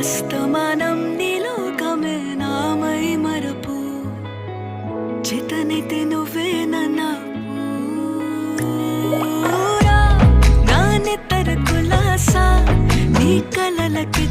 అస్తమానం నీలోకమే నామై మరపు చితనితి నువ్వే నా పూరా నా నెత్తర కులాసా నీ కలలకి